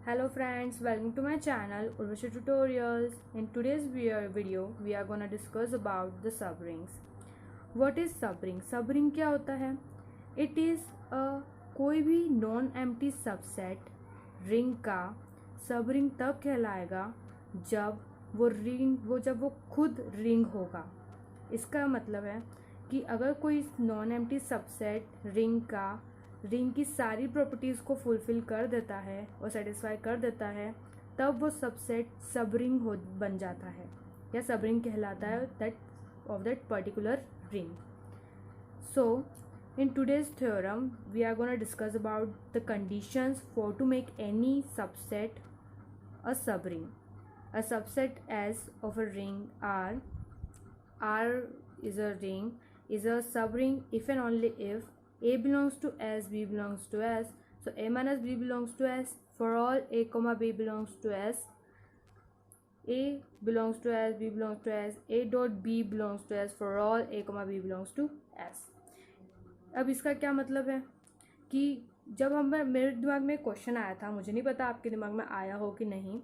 Hello friends, welcome to my channel Urvashi Tutorials. In today's video, we are gonna discuss about the subrings. What is subring? Subring क्या होता है? It is a कोई भी non empty subset ring का subring तब कहलाएगा जब वो खुद रिंग होगा। इसका मतलब है कि अगर कोई नॉन एम्प्टी सबसेट रिंग की सारी प्रॉपर्टीज़ को फुलफिल कर देता है और सेटिस्फाई कर देता है, तब वो सबसेट सबरिंग बन जाता है या सबरिंग कहलाता है that particular ring. So in today's theorem we are going to discuss about the conditions for to make any subset a subring. A subset S of a ring R is a ring, is a subring if and only if A belongs to S, B belongs to S. So A minus B belongs to S for all A comma B belongs to S. A belongs to S, B belongs to S, A dot B belongs to S for all A comma B belongs to S. अब इसका क्या मतलब है कि जब मेरे दिमाग में क्वेश्चन आया था, मुझे नहीं पता आपके दिमाग में आया हो कि नहीं.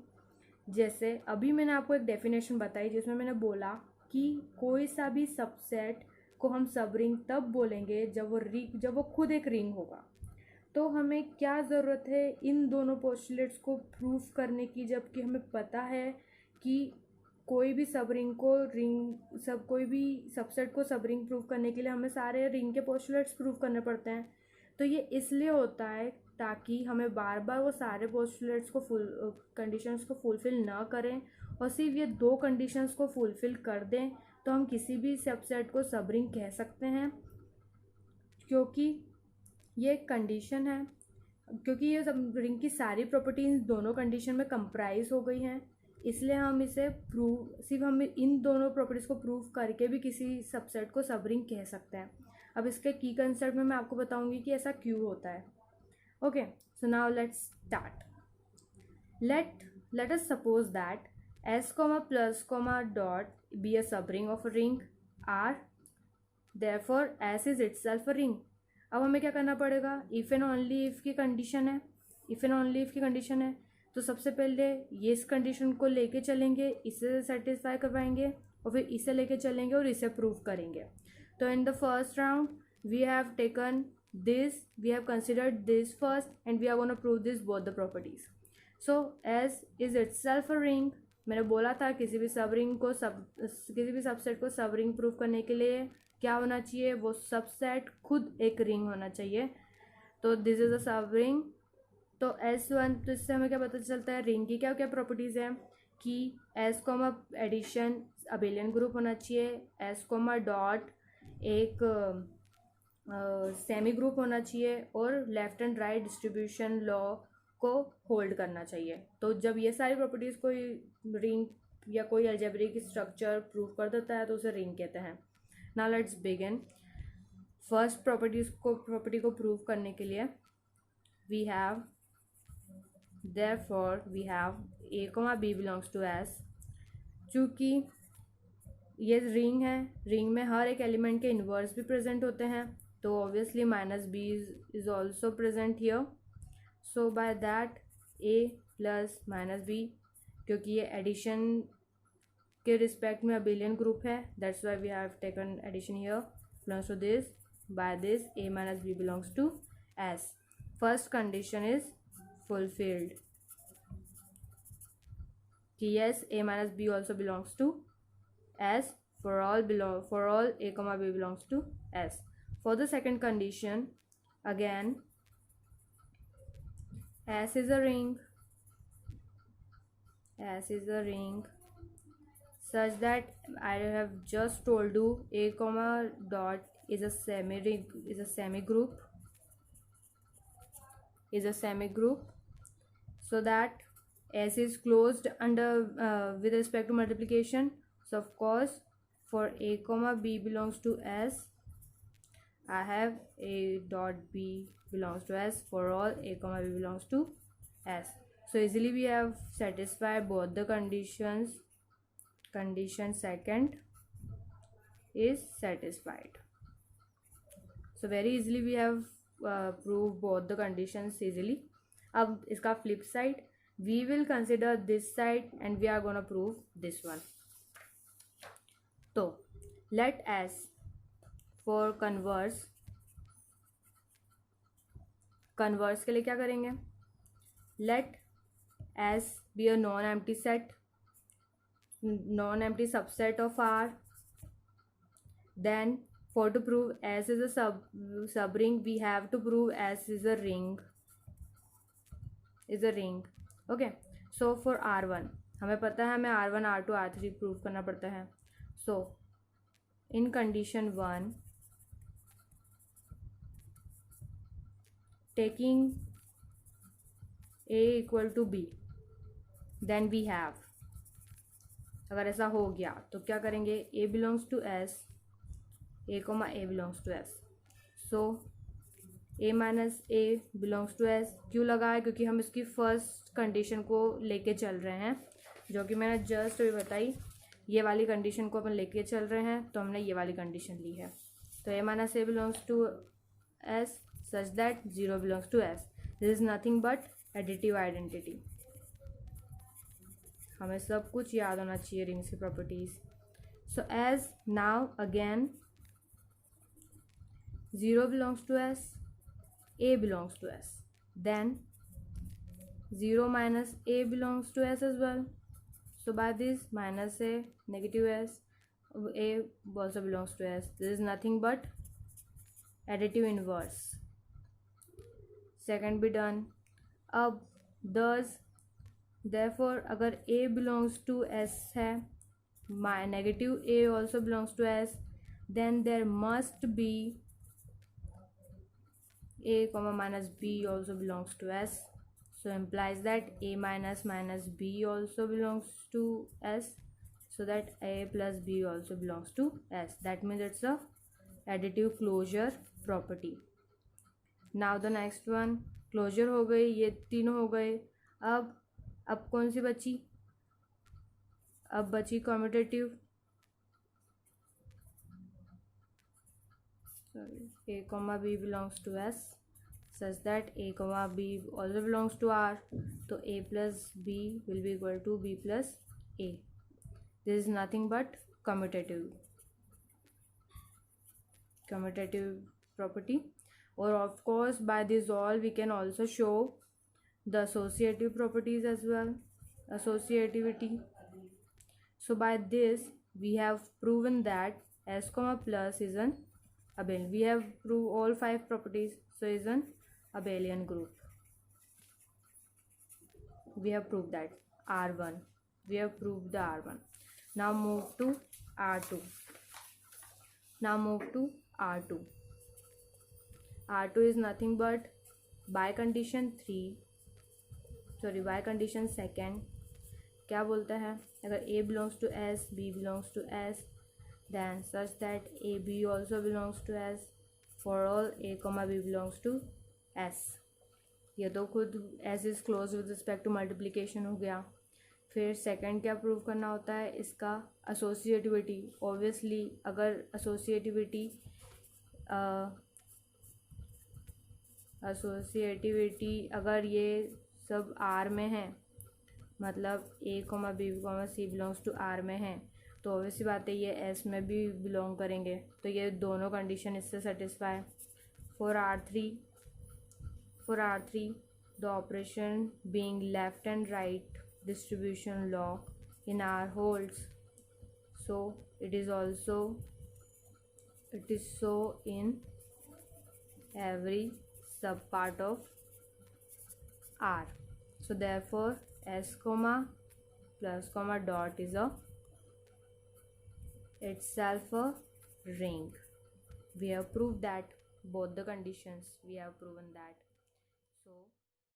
जैसे अभी मैंने आपको एक डेफिनेशन बताई जिसमें मैंने बोला कि कोई सा भी सबसेट को हम सबरिंग तब बोलेंगे जब वो खुद एक रिंग होगा. तो हमें क्या ज़रूरत है इन दोनों पोस्टुलेट्स को प्रूफ करने की, जबकि हमें पता है कि कोई भी सबसेट को सबरिंग प्रूफ करने के लिए हमें सारे रिंग के पोस्टुलेट्स प्रूफ करने पड़ते हैं. तो ये इसलिए होता है ताकि हमें बार बार वो सारे पोस्टुलेट्स को कंडीशंस को फुलफ़िल ना करें और सिर्फ ये दो कंडीशंस को फुलफ़िल कर दें तो हम किसी भी सबसेट को सबरिंग कह सकते हैं, क्योंकि ये एक कंडीशन है, क्योंकि ये रिंग की सारी प्रॉपर्टीज दोनों कंडीशन में कंप्राइज हो गई हैं. इसलिए हम इसे सिर्फ हम इन दोनों प्रॉपर्टीज़ को प्रूव करके भी किसी सबसेट को सबरिंग कह सकते हैं. अब इसके की कंसेप्ट में मैं आपको बताऊंगी कि ऐसा क्यों होता है. Okay, so now let's start. Let us suppose that S plus dot be a subring of a ring R. Therefore S is itself a ring. अब हमें क्या करना पड़ेगा? इफ़ एंड ओनली इफ़ की कंडीशन है. तो सबसे पहले ये इस कंडीशन को लेके चलेंगे, इसे सेटिस्फाई करवाएंगे और फिर इसे लेके चलेंगे और इसे प्रूव करेंगे. तो in the first round we have taken this, we have considered this first and we are gonna prove this both the properties. So S is itself a ring. मैंने बोला था किसी भी सबसेट को सबरिंग प्रूफ करने के लिए क्या होना चाहिए, वो सबसेट खुद एक रिंग होना चाहिए. तो दिस इज अ सबरिंग. तो S1, तो इससे हमें क्या पता चलता है रिंग की क्या क्या प्रॉपर्टीज़ हैं कि S comma addition abelian group होना चाहिए, S कॉमा डॉट एक सेमी ग्रुप होना चाहिए और left and right distribution law को होल्ड करना चाहिए. तो जब ये सारी प्रॉपर्टीज़ कोई रिंग या कोई अलजेब्रिक स्ट्रक्चर प्रूव कर देता है तो उसे रिंग कहते हैं. Now let's begin. First property को प्रूव करने के लिए we have A comma B belongs to S. चूँकि ये रिंग है, रिंग में हर एक एलिमेंट के इन्वर्स भी प्रेजेंट होते हैं, तो obviously minus B is also present here. So by that A plus minus B, क्योंकि ये एडिशन के रिस्पेक्ट में अबेलियन ग्रुप है, that's why we have taken addition here, belongs to this. By this A minus B belongs to S. First condition is fulfilled कि yes A minus B also belongs to S for all A comma B belongs to S. For the second condition, again S is a ring such that I have just told you A comma dot is a semi group, so that S is closed under with respect to multiplication. So of course for A comma B belongs to S, I have A dot B belongs to S for all A comma B belongs to S. So easily we have satisfied both the conditions. Condition second is satisfied. So very easily we have proved both the conditions easily. अब इसका flip side we will consider this side and we are gonna prove this one. तो let S for converse के लिए क्या करेंगे, let S be a non-empty subset of R. Then for to prove S is a subring, we have to prove S is a ring. Okay. So for R1 हमें पता है हमें R1 R2 R3 prove करना पड़ता है. So in condition 1, taking A equal to B, then we have, अगर ऐसा हो गया तो क्या करेंगे, A belongs to S, A belongs to S. So A minus A belongs to S. क्यों लगा है, क्योंकि हम इसकी फर्स्ट कंडीशन को लेके चल रहे हैं, जो कि मैंने जस्ट अभी बताई. ये वाली कंडीशन को अपन लेके चल रहे हैं तो हमने ये वाली कंडीशन ली है. तो A minus A belongs to S such that 0 belongs to S. This is nothing but additive identity. हमें सब कुछ याद होना चाहिए रिंग्स की properties. So as now again 0 belongs to S, A belongs to S, then 0 minus A belongs to S as well. So by this minus A, negative S, A also belongs to S. This is nothing but additive inverse. Second be done. अब thus therefore अगर A belongs to S है, my negative A also belongs to S, then there must be A comma minus B also belongs to S. So implies that A minus B also belongs to S, so that A plus B also belongs to S. That means it's a additive closure property. Now the next one, closure हो गई, ये तीनों हो गए. अब कौन सी बची, अब बची commutative. A comma B belongs to S such that A comma B also belongs to R. तो A plus B will be equal to B plus A. This is nothing but commutative property. Or of course by this all we can also show the associative properties as well, associativity. So by this we have proven that S comma plus is an abelian. We have proved all 5 properties, so is an abelian group. We have proved that R1. We have proved the R1. Now move to R2. R2 is nothing but by condition second क्या बोलता है, अगर A belongs to S, B belongs to S, then such that A B also belongs to S for all A comma B belongs to S. ये तो खुद S is closed with respect to multiplication हो गया. फिर second क्या prove करना होता है, इसका एसोसिएटिविटी. ऑब्वियसली अगर एसोसिएटिविटी अगर ये सब R में है, मतलब A comma B comma C belongs to R में है, तो ऑब्वियसली बात है ये S में भी बिलोंग करेंगे. तो ये दोनों कंडीशन इससे satisfy. For R3 the operation being left and right distribution law in R holds, so it is so in every subpart of R. So therefore S comma plus comma dot is itself a ring. We have proved that both the conditions, we have proven that. So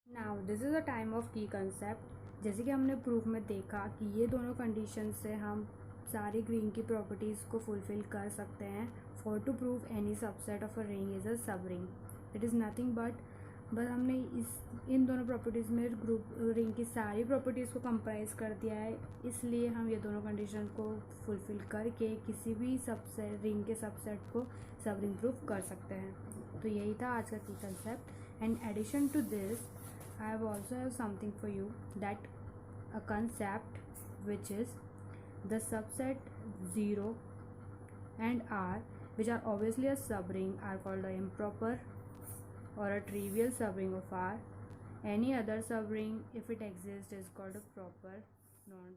now this is the time of key concept. जैसे कि हमने proof में देखा कि ये दोनों condition से हम सारी रिंग की प्रॉपर्टीज़ को फुलफिल कर सकते हैं. For to prove any subset of a ring is a subring. It is nothing but हमने इन दोनों प्रॉपर्टीज़ में रिंग की सारी प्रॉपर्टीज़ को कंप्राइज कर दिया है, इसलिए हम ये दोनों कंडीशन को फुलफिल करके किसी भी सबसेट रिंग के सबसेट को सब रिंग प्रूफ कर सकते हैं. तो यही था आज का की concept. And addition to this I have also have something for you, that a concept which is the subset 0 and R, which are obviously a subring, are called an improper or a trivial subring of R. Any other subring, if it exists, is called a proper non